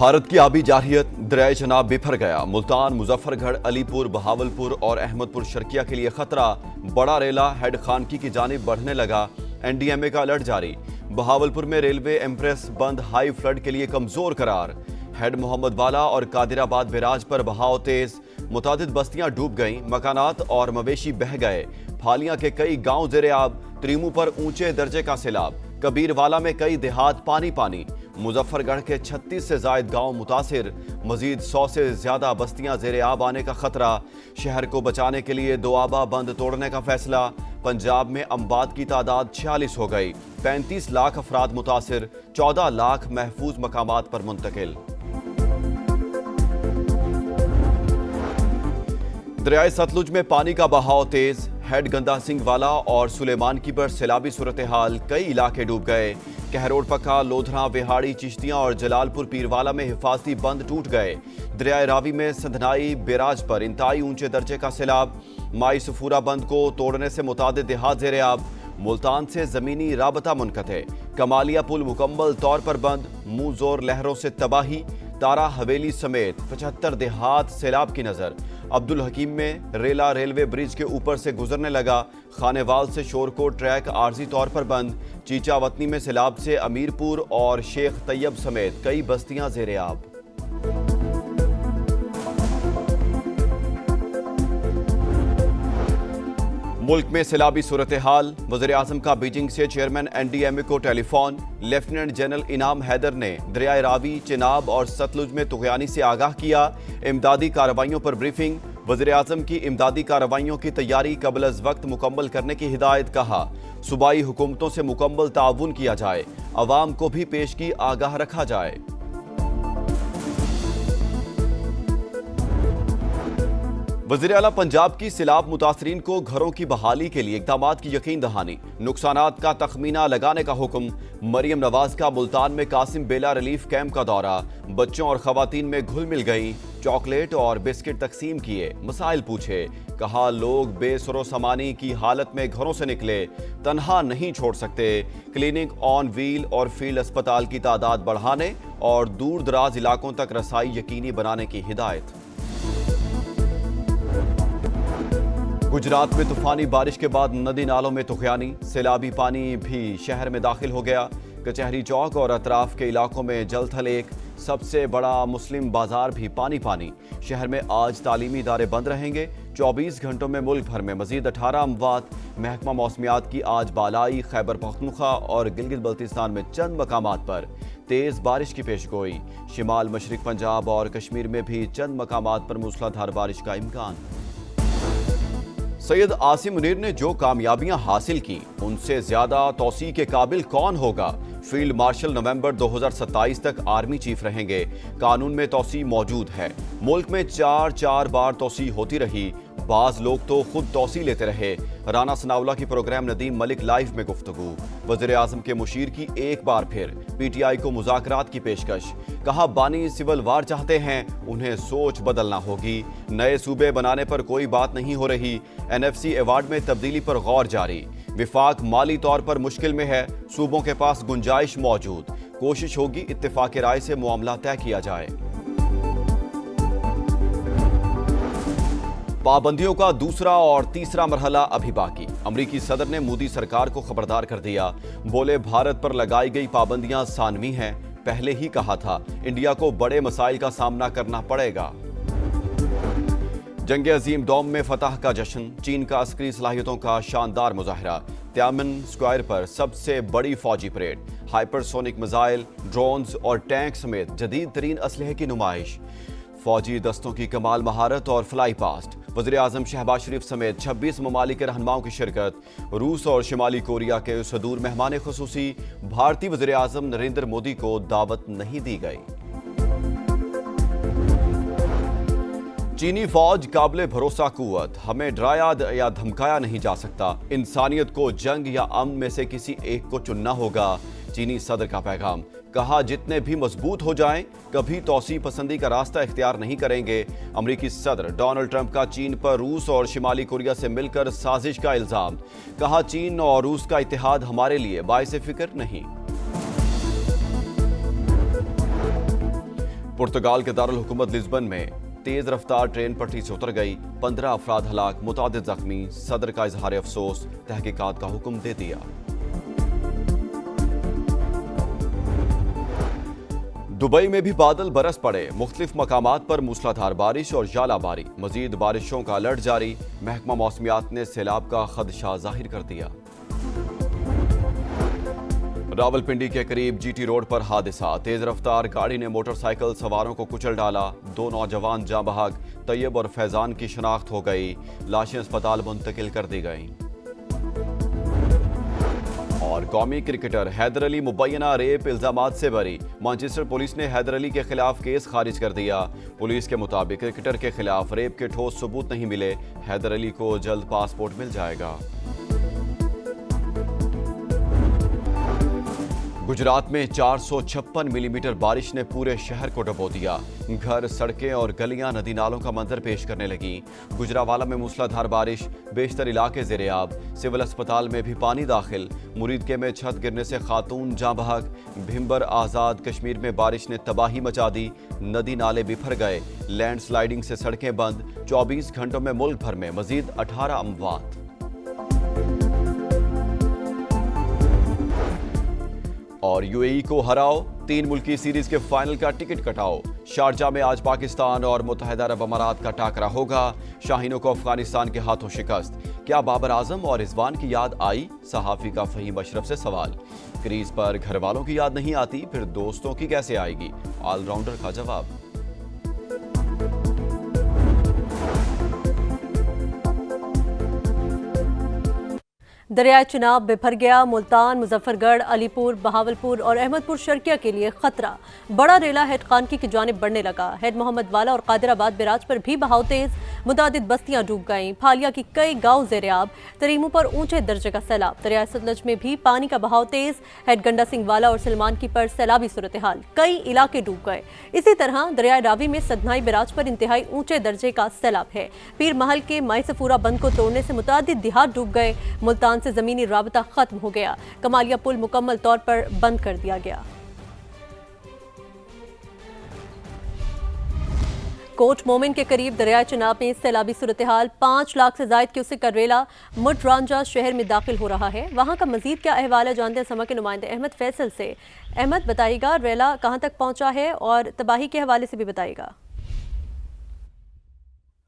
भारत की आबी जारहियत दरियाए चनाब बिफर गया। मुल्तान, मुजफ्फरगढ़, अलीपुर, बहावलपुर और अहमदपुर शर्किया के लिए खतरा। बड़ा रेला हेड खानकी की जानिब बढ़ने लगा। एनडीएमए का अलर्ट जारी। बहावलपुर में रेलवे एक्सप्रेस बंद, हाई फ्लड के लिए कमजोर करार। हेड मोहम्मद वाला और कादिराबाद बैराज पर बहाव तेज। मुतादिद बस्तियां डूब गईं, मकानात और मवेशी बह गए। फालियां के कई गांव ज़ेरे आब। त्रीमू पर ऊंचे दर्जे का सैलाब। कबीरवाला में कई देहात पानी पानी। मुजफ्फरगढ़ के 36 से जायद गांव मुतासिर। मजीद 100 से ज्यादा बस्तियां ज़ेरे आब आने का खतरा। शहर को बचाने के लिए दोआबा बंद तोड़ने का फैसला। पंजाब में अम्बात की तादाद 46 हो गई। 35 लाख अफराद मुतासिर, 14 लाख महफूज मकामात पर मुंतकिल। दरियाए सतलुज में पानी का बहाव तेज। हेड गंदा सिंह वाला और सुलेमान की पर सैलाबी सूरत हाल, कई इलाके डूब गए। कहरोड पक्का, लोधरा, विहाड़ी, चिश्तियां और जलालपुर पीरवाला में हिफाजती बंद टूट गए। दरियाए रावी में संधनाई बैराज पर इंतहाई ऊंचे दर्जे का सैलाब। माई सफूरा बंद को तोड़ने से मुतादिद देहात ज़ेरे आब। मुल्तान से जमीनी राबता मुनक़ते। कमालिया पुल मुकम्मल तौर पर बंद। मुंह जोर लहरों से तबाही। तारा हवेली समेत 75 देहात सैलाब की नजर। अब्दुल हकीम में रेला रेलवे ब्रिज के ऊपर से गुजरने लगा। खानेवाल से शोरकोट ट्रैक आर्जी तौर पर बंद। चीचा वतनी में सैलाब से अमीरपुर और शेख तैयब समेत कई बस्तियां ज़ेरे आब। मुल्क में सैलाबी सूरत हाल। वज़ीर आज़म का बीजिंग से चेयरमैन एनडीएमए को टेलीफोन। लेफ्टिनेंट जनरल इनाम हैदर ने दरियाए रावी, चिनाब और सतलुज में तुग़यानी से आगाह किया। इमदादी कार्रवाइयों पर ब्रीफिंग। वज़ीर आज़म की इमदादी कार्रवाइयों की तैयारी कबल अज़ वक्त मुकम्मल करने की हिदायत। कहा सूबाई हुकूमतों से मुकम्मल ताउन किया जाए। अवाम को भी पेश की आगाह रखा जाए। वज़ीर आला पंजाब की सैलाब मुतासरीन को घरों की बहाली के लिए इक़दामात की यकीन दहानी। नुकसानात का तखमीना लगाने का हुक्म। मरियम नवाज का मुल्तान में कासिम बेला रिलीफ कैंप का दौरा। बच्चों और खवातीन में घुल मिल गई। चॉकलेट और बिस्किट तकसीम किए, मसाइल पूछे। कहा लोग बेसरो सामानी की हालत में घरों से निकले, तन्हा नहीं छोड़ सकते। क्लिनिक ऑन व्हील और फील्ड अस्पताल की तादाद बढ़ाने और दूर दराज इलाकों तक रसाई यकीनी बनाने की हिदायत। गुजरात में तूफानी बारिश के बाद नदी नालों में तुग़यानी। सैलाबी पानी भी शहर में दाखिल हो गया। कचहरी चौक और अतराफ के इलाकों में जल थल एक। सबसे बड़ा मुस्लिम बाजार भी पानी पानी। शहर में आज तालीमी इदारे बंद रहेंगे। 24 घंटों में मुल्क भर में मजीद 18 अमवात। महकमा मौसमियात की आज बालाई, खैबर पख्तूनख्वा और गिलगित बल्तिस्तान में चंद मकामात पर तेज बारिश की पेशगोई। शिमाल मशरिक पंजाब और कश्मीर में भी चंद मकामात पर मूसलाधार बारिश का इम्कान। सैयद आसिम मुनीर ने जो कामयाबियां हासिल की, उनसे ज्यादा तौसी के काबिल कौन होगा। फील्ड मार्शल नवंबर 2027 तक आर्मी चीफ रहेंगे। कानून में तौसी मौजूद है। मुल्क में 4 बार तौसी होती रही। बाज लोग तो खुद तौसी लेते रहे। राना सनाउल्ला की प्रोग्राम नदीम मलिक लाइव में गुफ्तगू। वज़ीर आज़म के मुशीर की एक बार फिर पीटीआई को मुज़ाकरात की पेशकश। कहा बानी सिविल वार चाहते हैं, उन्हें सोच बदलना होगी। नए सूबे बनाने पर कोई बात नहीं हो रही। एनएफसी अवार्ड में तब्दीली पर गौर जारी। विफाक माली तौर पर मुश्किल में है, सूबों के पास गुंजाइश मौजूद। कोशिश होगी इत्तेफाक राय से मामला तय किया जाए। पाबंदियों का दूसरा और तीसरा मरहला अभी बाकी। अमरीकी सदर ने मोदी सरकार को खबरदार कर दिया। बोले भारत पर लगाई गई पाबंदियां सानवी हैं। पहले ही कहा था इंडिया को बड़े मसाइल का सामना करना पड़ेगा। जंग अजीम डोम में फतह का जश्न। चीन का अस्करी सलाहियतों का शानदार मुजाहरा। त्यामन स्क्वायर पर सबसे बड़ी फौजी परेड। हाइपरसोनिक मिसाइल, ड्रोन्स और टैंक समेत जदीद तरीन असलहे की नुमाइश। फौजी दस्तों की कमाल महारत और फ्लाई पास्ट। वज़ीर आज़म शहबाज शरीफ समेत 26 ममालिक के रहनुमाओं की शिरकत। रूस और शिमाली कोरिया के सदूर मेहमान खुसूसी। भारतीय वज़ीर आज़म नरेंद्र मोदी को दावत नहीं दी गई। चीनी फौज काबिले भरोसा कुव्वत। हमें डराया या धमकाया नहीं जा सकता। इंसानियत को जंग या अमन में से किसी एक को चुनना होगा। चीनी सदर का पैगाम। कहा जितने भी मजबूत हो जाएं, कभी तौसी पसंदी का रास्ता इख्तियार नहीं करेंगे। अमरीकी सदर डोनाल्ड ट्रंप का चीन पर रूस और शिमाली कोरिया से मिलकर साजिश का इल्जाम। कहा चीन और रूस का इत्तेहाद हमारे लिए बाइस फिक्र नहीं। पुर्तगाल के दारुल हुकूमत लिस्बन में तेज रफ्तार ट्रेन पटरी से उतर गई, 15 अफराद हलाक, मुतादिद जख्मी। सदर का इजहार अफसोस, तहकीकात का हुक्म दे दिया। दुबई में भी बादल बरस पड़े, मुख्तलिफ मकामात पर मूसलाधार बारिश और जालाबारी। मजीद बारिशों का अलर्ट जारी, महकमा मौसमियात ने सैलाब का खदशा जाहिर कर दिया। रावलपिंडी के करीब जीटी रोड पर हादसा, तेज रफ्तार गाड़ी ने मोटरसाइकिल सवारों को कुचल डाला, 2 नौजवान जाँ बहक। तैयब और फैजान की शनाख्त हो गई, लाशें अस्पताल मुंतकिल कर दी गईं। और कौमी क्रिकेटर हैदर अली मुबैना रेप इल्जामात से बरी, मैनचेस्टर पुलिस ने हैदर अली के खिलाफ केस खारिज कर दिया। पुलिस के मुताबिक क्रिकेटर के खिलाफ रेप के ठोस सबूत नहीं मिले, हैदर अली को जल्द पासपोर्ट मिल जाएगा। गुजरात में 456 मिलीमीटर बारिश ने पूरे शहर को डुबो दिया। घर, सड़कें और गलियां नदी नालों का मंजर पेश करने लगी। गुजरावाला में मूसलाधार बारिश, बेशतर इलाके ज़ेरे-आब। सिविल अस्पताल में भी पानी दाखिल। मुरीदके में छत गिरने से खातून जाँ बहक। भिम्बर आज़ाद कश्मीर में बारिश ने तबाही मचा दी, नदी नाले बिफर गए। लैंड स्लाइडिंग से सड़कें बंद। 24 घंटों में मुल्क भर में मजीद 18 अमवात। और यूएई को हराओ, 3 मुल्की सीरीज के फाइनल का टिकट कटाओ। शारजा में आज पाकिस्तान और मुत्तहिदा अरब अमारात का टाकरा होगा। शाहीनों को अफगानिस्तान के हाथों शिकस्त। क्या बाबर आजम और रिजवान की याद आई? सहाफी का फहीम अशरफ से सवाल। क्रीज पर घर वालों की याद नहीं आती, फिर दोस्तों की कैसे आएगी? ऑलराउंडर का जवाब। दरियाए चिनाब बिफर गया, मुल्तान, मुजफ्फरगढ़, अलीपुर, बहावलपुर और अहमदपुर शर्किया के लिए खतरा। बड़ा रेला हेड खानकी की जानिब बढ़ने लगा। हेड मोहम्मद वाला और कादिराबाद बिराज पर भी बहाव तेज, मुतादिद बस्तियां डूब गईं। फालिया की कई गांव ज़ेरे-आब, तरीमू पर ऊंचे दर्जे का सैलाब। दरियाए सतलज में भी पानी का बहाव तेज। हेड गंडा सिंह वाला और सलमान की पर सैलाबी सूरत हाल, कई इलाके डूब गए। इसी तरह दरियाए रावी में सदनाई बिराज पर इंतहाई ऊंचे दर्जे का सैलाब है। पीर महल के माई सफूरा बंद को तोड़ने से मुतादिद देहात डूब गए। मुल्तान से जमीनी राबता खत्म हो गया। कमालिया पुल मुकम्मल तौर पर बंद कर दिया गया। कोट मोमिन के करीब दरियाए चिनाब में सैलाबी सूरत हाल, 5 लाख से जायद क्यूसेक का रेला मुटरांजा शहर में दाखिल हो रहा है। वहां का मजीद क्या अहवाल है, जानते हैं समा के नुमाइंदे अहमद फैसल से। अहमद बताइएगा, रेला कहां तक पहुंचा है और तबाही के हवाले से भी बताइएगा।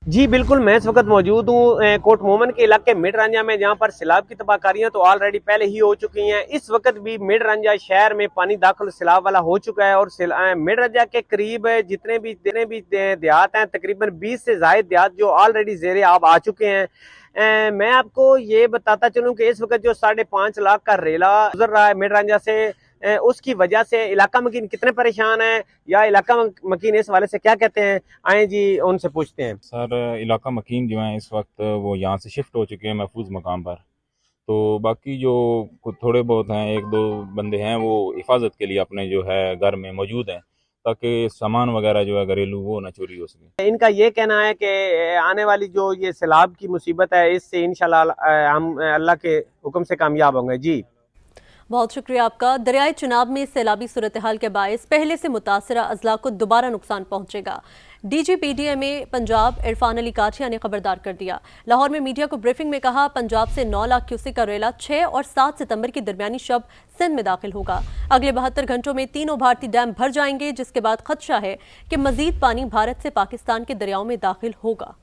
जी बिल्कुल, मैं इस वक्त मौजूद हूँ कोट मोमन के इलाके मिड रंजा में, जहाँ पर सैलाब की तबाहकारियां तो ऑलरेडी पहले ही हो चुकी हैं। इस वक्त भी मिड रंजा शहर में पानी दाखिल सैलाब वाला हो चुका है और मिड रंजा के करीब जितने भी देहात हैं, तकरीबन 20 से ज्यादा देहात जो ऑलरेडी ज़ेरे आब आ चुके हैं। मैं आपको ये बताता चलूँ कि इस वक्त जो 5.5 लाख का रेला गुजर रहा है मिड रंजा से, उसकी वजह से इलाका मकीन कितने परेशान हैं या इलाका मकीन इस वाले से क्या कहते हैं, आए जी उनसे पूछते हैं। सर, इलाका मकीन जो हैं इस वक्त वो यहाँ से शिफ्ट हो चुके हैं महफूज मकाम पर। तो बाकी जो थोड़े बहुत हैं, 1-2 बंदे हैं, वो हिफाजत के लिए अपने जो है घर में मौजूद हैं, ताकि सामान वगैरह जो है घरेलू वो ना चोरी हो सके। इनका ये कहना है कि आने वाली जो ये सैलाब की मुसीबत है, इससे इंशाल्लाह हम अल्लाह के हुक्म से कामयाब होंगे। जी बहुत शुक्रिया आपका। दरियाए चिनाब में सैलाबी सूरत हाल के बायस पहले से मुतासरा अजला को दोबारा नुकसान पहुंचेगा। DGPDMA पंजाब इरफान अली काठिया ने खबरदार कर दिया। लाहौर में मीडिया को ब्रीफिंग में कहा, पंजाब से 9 लाख क्यूसेक का रेला 6 और 7 सितंबर की दरमियानी शब सिंध में दाखिल होगा। अगले 72 घंटों में तीनों भारतीय डैम भर जाएंगे, जिसके बाद खदशा है कि मजीद पानी भारत से पाकिस्तान के दरियाओं में दाखिल होगा।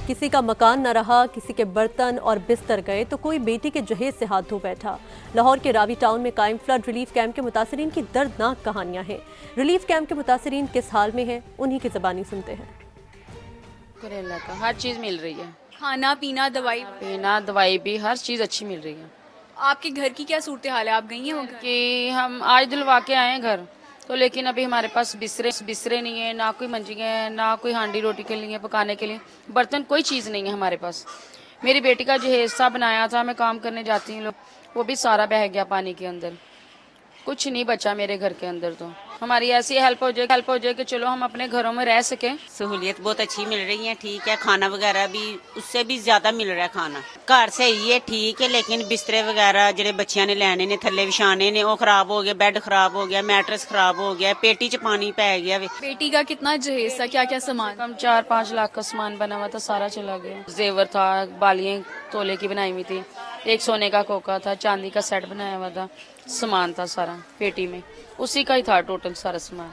किसी का मकान न रहा, किसी के बर्तन और बिस्तर गए तो कोई बेटी के जहेज से हाथ धो बैठा। लाहौर के रावी टाउन में कायम फ्लड रिलीफ कैंप के मुतासरीन की दर्दनाक कहानियां हैं। रिलीफ कैंप के मुतासरीन किस हाल में हैं, उन्हीं की ज़बानी सुनते हैं। करेला का हर चीज़ मिल रही है, खाना पीना दवाई भी हर चीज़ अच्छी मिल रही है। आपके घर की क्या सूरत हाल है, आप गई हैं कि हम आज दिलवा के आए हैं घर, तो लेकिन अभी हमारे पास बिस्तरे नहीं है, ना कोई मंजी है, ना कोई हांडी रोटी के लिए पकाने के लिए बर्तन, कोई चीज़ नहीं है हमारे पास। मेरी बेटी का जो हिस्सा बनाया था, मैं काम करने जाती हूँ, वो भी सारा बह गया पानी के अंदर, कुछ नहीं बचा मेरे घर के अंदर तो। हमारी ऐसी हेल्प हो जाए कि चलो हम अपने घरों में रह सके। सहूलियत बहुत अच्छी मिल रही है, ठीक है, खाना वगैरह भी उससे भी ज्यादा मिल रहा है खाना। घर सही है, ठीक है, लेकिन बिस्तरे वगैरह ਜਿਹੜੇ ਬੱਚਿਆਂ ਨੇ ਲੈਣੇ ਨੇ ਥੱਲੇ ਵਿਛਾਣੇ ਨੇ ਉਹ ਖਰਾਬ ਹੋ ਗਏ, ਬੈੱਡ ਖਰਾਬ ਹੋ ਗਿਆ, ਮੈਟਰਸ ਖਰਾਬ ਹੋ ਗਿਆ, पेटी 'ਚ ਪਾਣੀ ਪੈ ਗਿਆ ਵੇ। बेटी का कितना जहेज था, क्या क्या सामान? कम 4-5 लाख का सामान बना हुआ था, सारा चला गया। जेवर था, बालियां तोले की बनाई हुई थी, एक सोने का कोका था, चांदी का सेट बनाया हुआ था, सामान था सारा पेटी में, उसी का ही था टोटल सारा सामान।